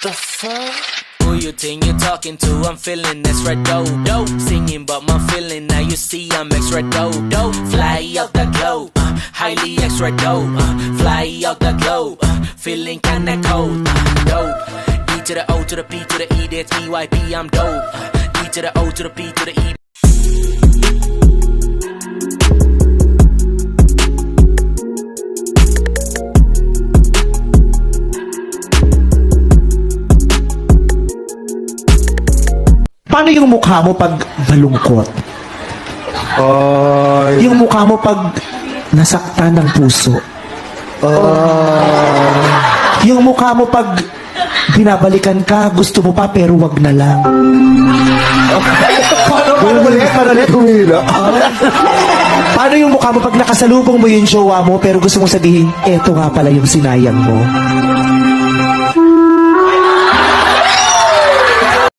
the fuck? Who you think you're talking to? I'm feeling extra dope. Singing about my feeling, now you see I'm extra dope. Fly out the globe, highly extra dope. Fly out the globe, feeling kinda cold. Dope. D to the O to the P to the E, that's BYP, I'm dope. D to the O to the P to the E. Paano yung mukha mo pag malungkot? Yung mukha mo pag nasaktan ng puso? Yung mukha mo pag binabalikan ka, gusto mo pa pero wag na lang? Paano humila? Paano yung mukha mo pag nakasalubong mo yung jowa mo pero gusto mong sabihin, eto nga pala yung sinayang mo?